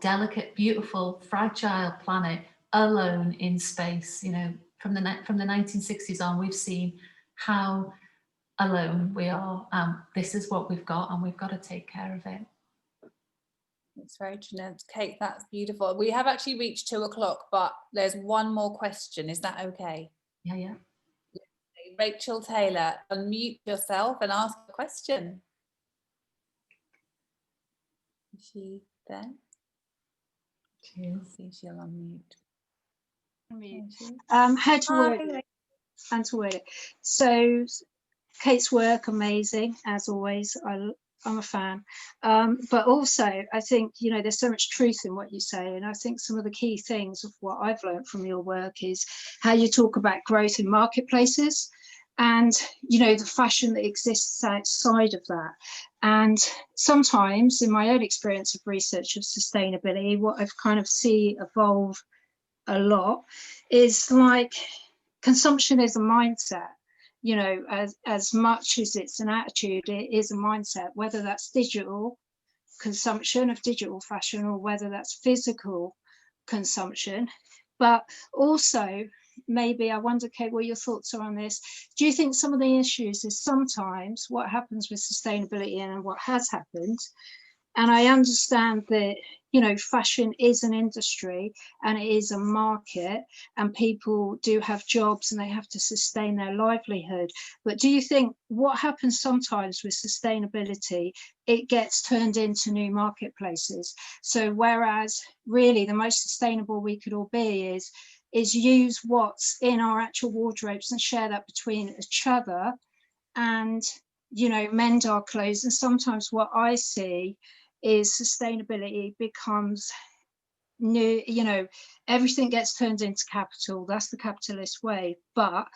Speaker 3: delicate, beautiful, fragile planet, alone in space. From the 1960s on, we've seen how alone we are. This is what we've got, and we've got to take care of it.
Speaker 1: It's very true. Kate, that's beautiful. We have actually reached 2 o'clock, but there's one more question. Is that okay?
Speaker 3: Yeah.
Speaker 1: Rachel Taylor, unmute yourself and ask a question. Is she there? See if she'll unmute.
Speaker 8: How to word it and to word it. So Kate's work, amazing as always. I'm a fan, but also I think there's so much truth in what you say, and I think some of the key things of what I've learned from your work is how you talk about growth in marketplaces, and the fashion that exists outside of that. And sometimes in my own experience of research of sustainability, what I've kind of see evolve a lot is like consumption is a mindset. As much as it's an attitude, it is a mindset, whether that's digital consumption of digital fashion or whether that's physical consumption. But also, maybe I wonder, Kate, what your thoughts are on this. Do you think some of the issues is sometimes what happens with sustainability and what has happened? And I understand that, fashion is an industry and it is a market, and people do have jobs and they have to sustain their livelihood. But do you think what happens sometimes with sustainability, it gets turned into new marketplaces? So whereas really the most sustainable we could all be is use what's in our actual wardrobes and share that between each other and, mend our clothes. And sometimes what I see is sustainability becomes new, everything gets turned into capital. That's the capitalist way. But,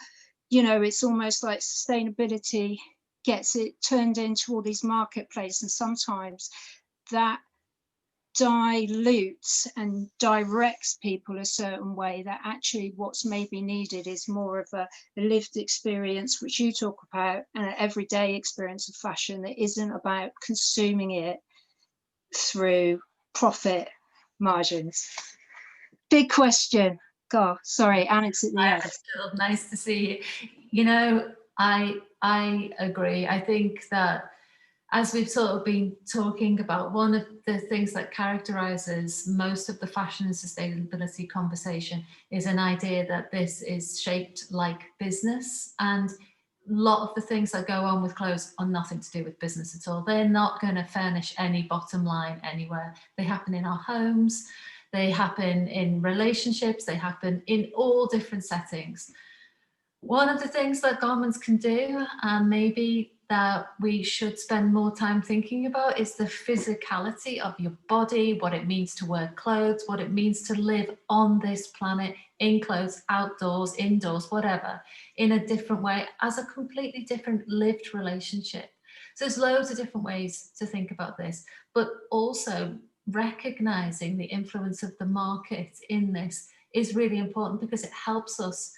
Speaker 8: it's almost like sustainability gets it turned into all these marketplaces. And sometimes that dilutes and directs people a certain way, that actually what's maybe needed is more of a lived experience, which you talk about, and an everyday experience of fashion that isn't about consuming it through profit margins. Big question. God, sorry, and it's at the end.
Speaker 3: Nice to see you. You know, I agree. I think that as we've sort of been talking about, one of the things that characterizes most of the fashion and sustainability conversation is an idea that this is shaped like business, and a lot of the things that go on with clothes are nothing to do with business at all. They're not going to furnish any bottom line anywhere. They happen in our homes, they happen in relationships, they happen in all different settings. One of the things that garments can do, and maybe that we should spend more time thinking about, is the physicality of your body, what it means to wear clothes, what it means to live on this planet in clothes, outdoors, indoors, whatever, in a different way, as a completely different lived relationship. So there's loads of different ways to think about this, but also recognizing the influence of the market in this is really important, because it helps us,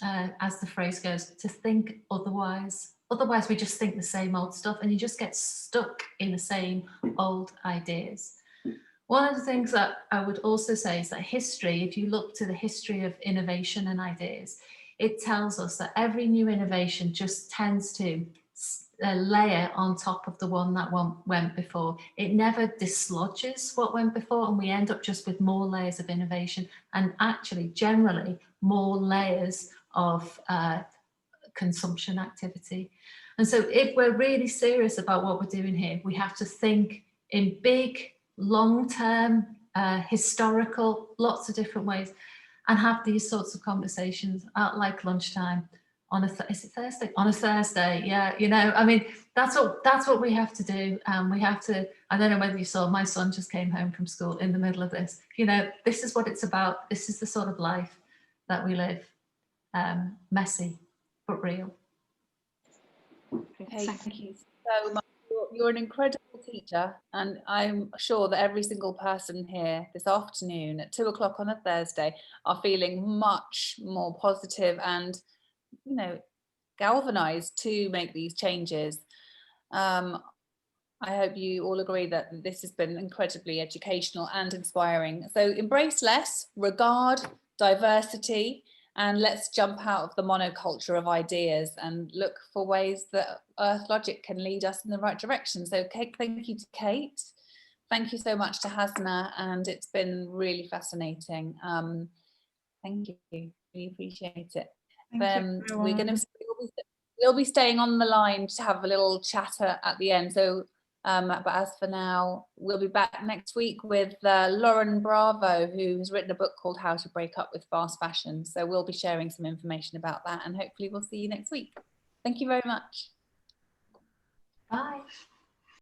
Speaker 3: as the phrase goes, to think otherwise. Otherwise, we just think the same old stuff, and you just get stuck in the same old ideas. One of the things that I would also say is that history, if you look to the history of innovation and ideas, it tells us that every new innovation just tends to layer on top of the one that went before. It never dislodges what went before, and we end up just with more layers of innovation, and actually generally more layers of consumption activity. And so if we're really serious about what we're doing here, we have to think in big, long-term, historical, lots of different ways, and have these sorts of conversations at like lunchtime on is it Thursday? On a Thursday, yeah. You know, I mean, that's what we have to do. We have to. I don't know whether you saw, my son just came home from school in the middle of this. You know, this is what it's about. This is the sort of life that we live. Messy, but real.
Speaker 1: Okay, thank you so much. You're an incredible teacher, and I'm sure that every single person here this afternoon at 2 o'clock on a Thursday are feeling much more positive and, you know, galvanized to make these changes. I hope you all agree that this has been incredibly educational and inspiring. So embrace less, regard diversity, and let's jump out of the monoculture of ideas and look for ways that Earth Logic can lead us in the right direction. So thank you to Kate. Thank you so much to Hasna, and it's been really fascinating. Thank you, we appreciate it. We'll be staying on the line to have a little chatter at the end. So, but as for now, we'll be back next week with Lauren Bravo, who has written a book called How to Break Up with Fast Fashion. So we'll be sharing some information about that, and hopefully we'll see you next week. Thank you very much.
Speaker 3: Bye.